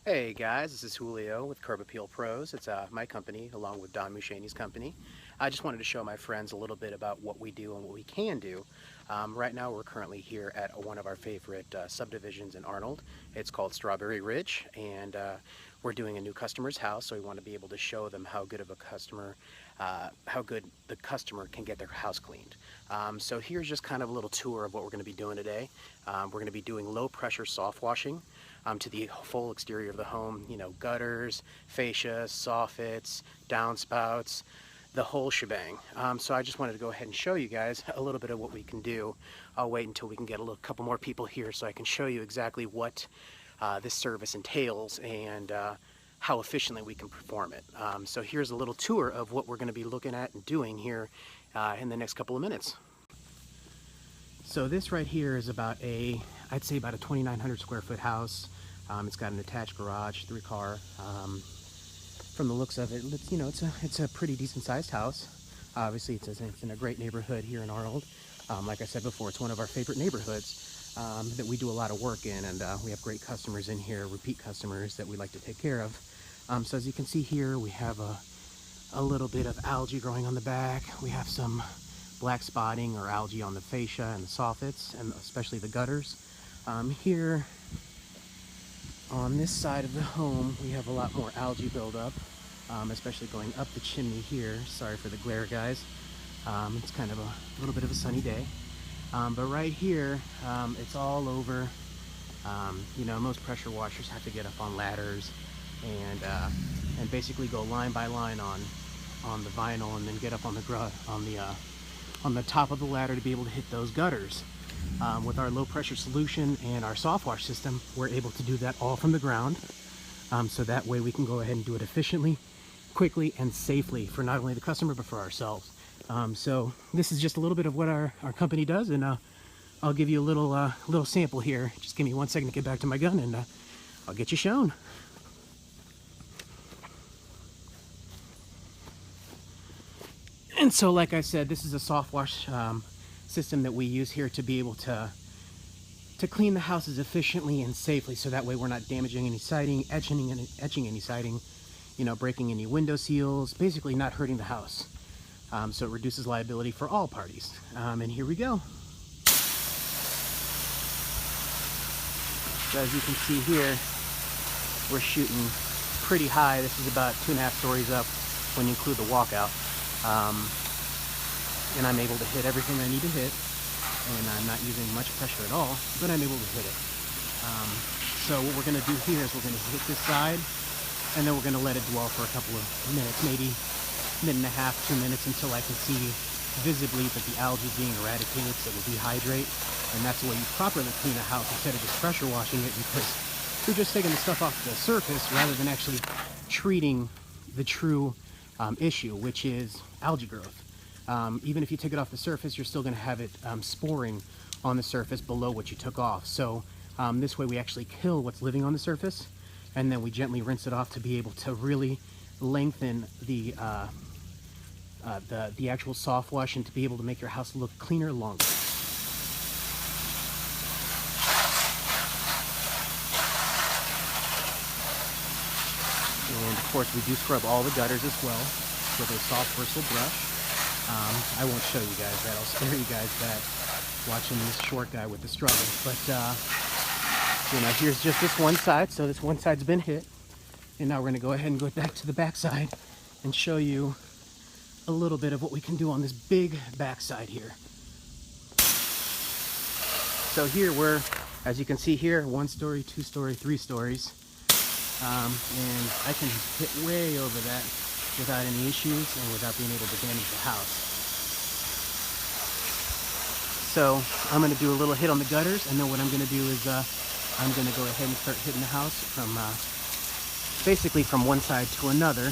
Hey guys, this is Julio with Curb Appeal Pros. It's my company along with Don Mushaney's company. I just wanted to show my friends a little bit about what we do and what we can do. Right now we're currently here at one of our favorite subdivisions in Arnold. It's called Strawberry Ridge, and we're doing a new customer's house, so we want to be able to show them how good of a customer, how good the customer can get their house cleaned. So here's just kind of a little tour of what we're going to be doing today. We're going to be doing low pressure soft washing to the full exterior of the home, you know, gutters, fascia, soffits, downspouts, the whole shebang. So I just wanted to go ahead and show you guys a little bit of what we can do. I'll wait until we can get a couple more people here so I can show you exactly what this service entails and how efficiently we can perform it. So here's a little tour of what we're going to be looking at and doing here in the next couple of minutes. So this right here is I'd say about a 2,900 square foot house. It's got an attached garage, 3-car. From the looks of it, it's a pretty decent sized house. Obviously, it's in a great neighborhood here in Arnold. Like I said before, it's one of our favorite neighborhoods that we do a lot of work in, and we have great customers in here, repeat customers that we like to take care of. So as you can see here, we have a little bit of algae growing on the back. We have some black spotting or algae on the fascia and the soffits, and especially the gutters. Here on this side of the home, we have a lot more algae buildup, especially going up the chimney here. Sorry for the glare, guys. It's kind of a little bit of a sunny day. But right here, it's all over. Most pressure washers have to get up on ladders and basically go line by line on the vinyl, and then get up on the top of the ladder to be able to hit those gutters. With our low pressure solution and our soft wash system, we're able to do that all from the ground. So that way we can go ahead and do it efficiently, quickly, and safely for not only the customer but for ourselves. So this is just a little bit of what our company does, and I'll give you a little sample here. Just give me 1 second to get back to my gun, and I'll get you shown. And so, like I said, this is a soft wash system that we use here to be able to clean the houses efficiently and safely, so that way we're not damaging any siding, etching any siding, breaking any window seals, basically not hurting the house. So it reduces liability for all parties. And here we go. So as you can see here, we're shooting pretty high. This is about 2.5 stories up when you include the walkout. And I'm able to hit everything I need to hit, and I'm not using much pressure at all, but I'm able to hit it. So what we're going to do here is we're going to hit this side, and then we're going to let it dwell for a couple of minutes, maybe 1.5 to 2 minutes, until I can see visibly that the algae is being eradicated, so it will dehydrate. And that's the way you properly clean a house, instead of just pressure washing it, because you're just taking the stuff off the surface rather than actually treating the true issue, which is algae growth. Even if you take it off the surface, you're still going to have it sporing on the surface below what you took off. So this way we actually kill what's living on the surface, and then we gently rinse it off to be able to really lengthen the actual soft wash, and to be able to make your house look cleaner longer. And of course we do scrub all the gutters as well with a soft bristle brush. I won't show you guys that. I'll spare you guys that, watching this short guy with the struggle. But, here's just this one side. So this one side's been hit. And now we're going to go ahead and go back to the back side and show you a little bit of what we can do on this big back side here. So here we're, as you can see here, 1 story, 2 story, 3 stories. And I can hit way over that without any issues and without being able to damage the house. So I'm going to do a little hit on the gutters, and then what I'm going to do is I'm going to go ahead and start hitting the house from basically from one side to another.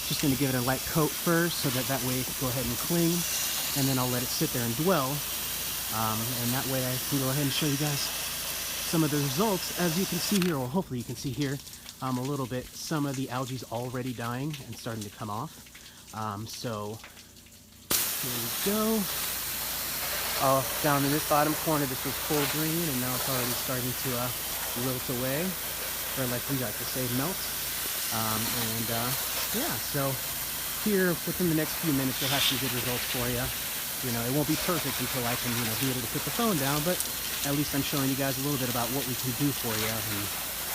Just going to give it a light coat first, so that way it can go ahead and cling, and then I'll let it sit there and dwell, and that way I can go ahead and show you guys some of the results. As you can see here, or hopefully you can see here, a little bit, some of the algae's already dying and starting to come off. So here we go. Down in this bottom corner, this was full green, and now it's already starting to wilt away. or like we like to say, melt. Yeah, so here within the next few minutes you'll have some good results for you. You know, it won't be perfect until I can, you know, be able to put the phone down, but at least I'm showing you guys a little bit about what we can do for you. And,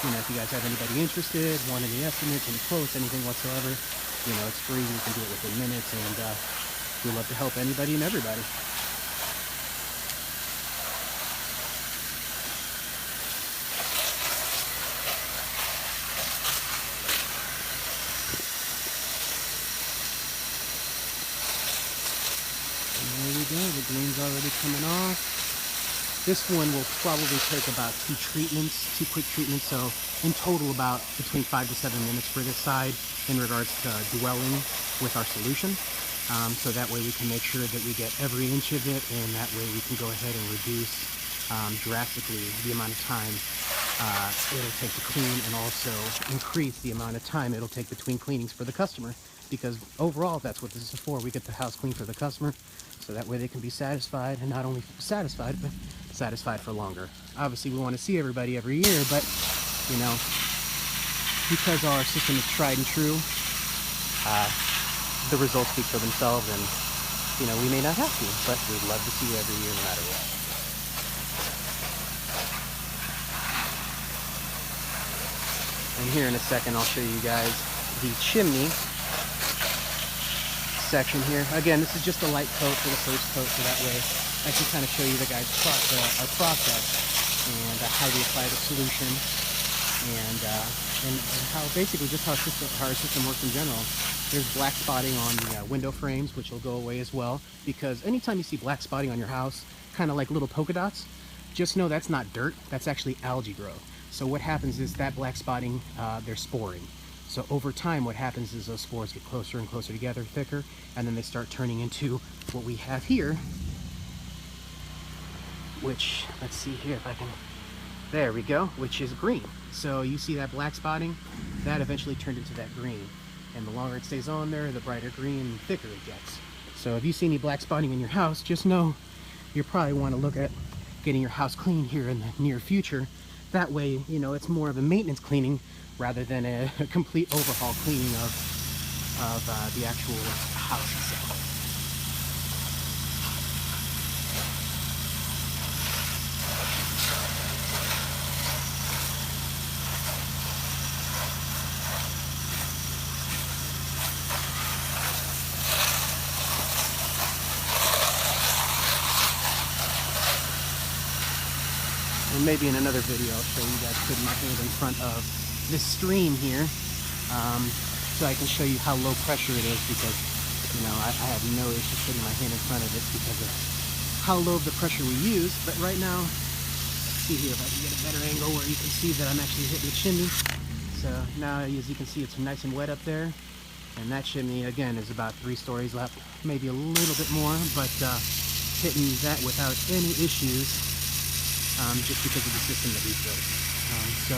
you know, if you guys have anybody interested, want any estimates, any quotes, anything whatsoever, you know, it's free. We can do it within minutes, and we love to help anybody and everybody. There we go, the green's already coming off. This one will probably take about 2 quick treatments, so in total about between 5 to 7 minutes for this side in regards to dwelling with our solution. So that way we can make sure that we get every inch of it, and that way we can go ahead and reduce drastically the amount of time it'll take to clean, and also increase the amount of time it'll take between cleanings for the customer. Because overall, that's what this is for. We get the house clean for the customer, so that way they can be satisfied, and not only satisfied, but satisfied for longer. Obviously, we want to see everybody every year, but, you know, because our system is tried and true, the results speak for themselves, and, you know, we may not have to, but we'd love to see you every year no matter what. And here in a second, I'll show you guys the chimney section here. Again, this is just a light coat for the first coat, so that way I can kind of show you our process, and how we apply the solution, and how basically just how our system works in general. There's black spotting on the window frames, which will go away as well, because anytime you see black spotting on your house, kind of like little polka dots, just know that's not dirt, that's actually algae growth. So what happens is that black spotting, they're sporing. So over time, what happens is those spores get closer and closer together, thicker, and then they start turning into what we have here, which, let's see here if I can, there we go, which is green. So you see that black spotting, that eventually turned into that green. And the longer it stays on there, the brighter green and thicker it gets. So if you see any black spotting in your house, just know you probably want to look at getting your house clean here in the near future. That way, you know, it's more of a maintenance cleaning rather than a complete overhaul cleaning of the actual house itself. And maybe in another video I'll show you guys putting my hand in front of this stream here, so I can show you how low pressure it is, because, you know, I have no issue putting my hand in front of it because of how low of the pressure we use. But right now, let's see here if I can get a better angle where you can see that I'm actually hitting the chimney. So now, as you can see, it's nice and wet up there, and that chimney again is about 3 stories up, maybe a little bit more, but hitting that without any issues, just because of the system that we've built. So,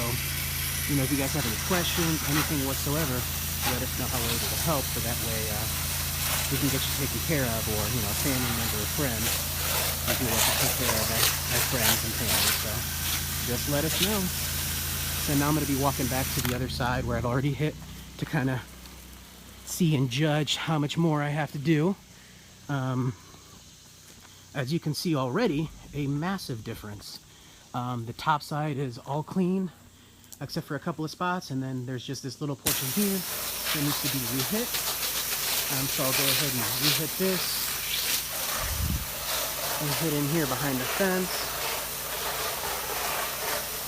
you know, if you guys have any questions, anything whatsoever, let us know how we're able to help, so that way we can get you taken care of, or, you know, a family member or friend. We do like to take care of our friends and family, so just let us know. So now I'm going to be walking back to the other side where I've already hit, to kind of see and judge how much more I have to do. As you can see already, a massive difference. The top side is all clean, except for a couple of spots, and then there's just this little portion here that needs to be re-hit. So I'll go ahead and re-hit this, and hit in here behind the fence.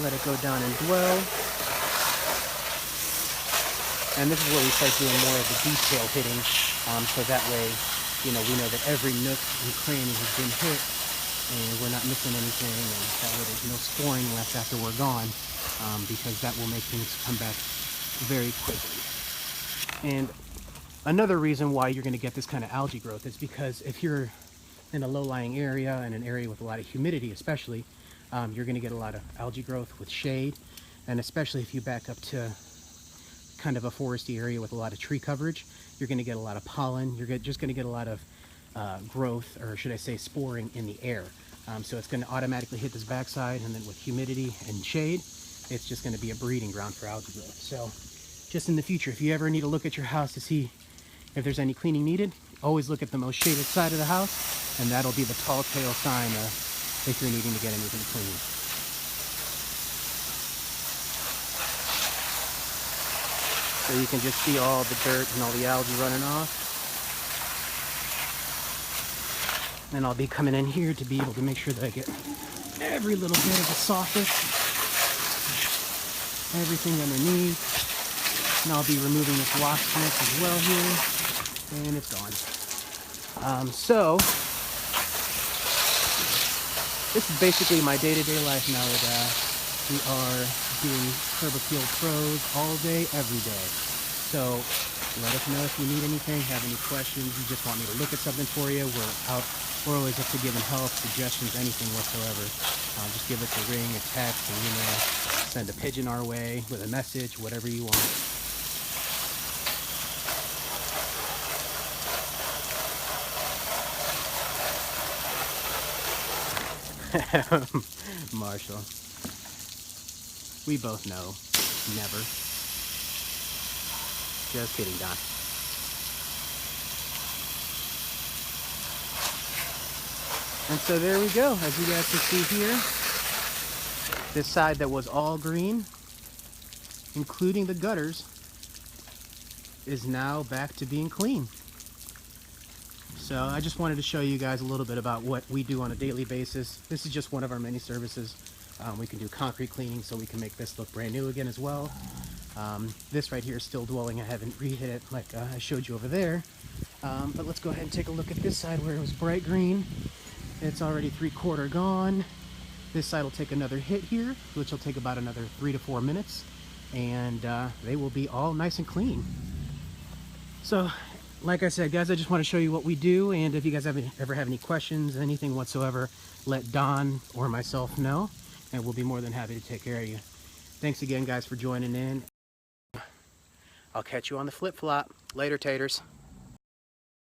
Let it go down and dwell. And this is where we start doing more of the detail hitting, so that way, you know, we know that every nook and cranny has been hit, and we're not missing anything, and that way there's no scoring left after we're gone, because that will make things come back very quickly. And another reason why you're going to get this kind of algae growth is because if you're in a low-lying area, and an area with a lot of humidity especially, you're going to get a lot of algae growth with shade, and especially if you back up to kind of a foresty area with a lot of tree coverage, you're going to get a lot of pollen. You're just going to get a lot of growth, or should I say sporing, in the air. So it's going to automatically hit this backside, and then with humidity and shade, it's just going to be a breeding ground for algae growth. So just in the future, if you ever need to look at your house to see if there's any cleaning needed, always look at the most shaded side of the house, and that'll be the tall tale sign if you're needing to get anything clean. So you can just see all the dirt and all the algae running off. And I'll be coming in here to be able to make sure that I get every little bit of the soffit, everything underneath. And I'll be removing this wax mix as well here, and it's gone. So this is basically my day-to-day life now that we are doing Curb Appeal Pros all day, every day. So let us know if you need anything, have any questions, you just want me to look at something for you. We're always up to giving help, suggestions, anything whatsoever. Just give us a ring, a text, an email, send a pigeon our way with a message, whatever you want. Marshall, we both know, never. Just kidding, Don. And so there we go. As you guys can see here, this side that was all green, including the gutters, is now back to being clean. So I just wanted to show you guys a little bit about what we do on a daily basis. This is just one of our many services. We can do concrete cleaning, so we can make this look brand new again as well. This right here is still dwelling. I haven't re-hit it like I showed you over there. But let's go ahead and take a look at this side where it was bright green. It's already 3/4 gone. This side will take another hit here, which will take about another 3 to 4 minutes. And they will be all nice and clean. So, like I said, guys, I just want to show you what we do. And if you guys ever have any questions, anything whatsoever, let Don or myself know. And we'll be more than happy to take care of you. Thanks again, guys, for joining in. I'll catch you on the flip-flop. Later, taters.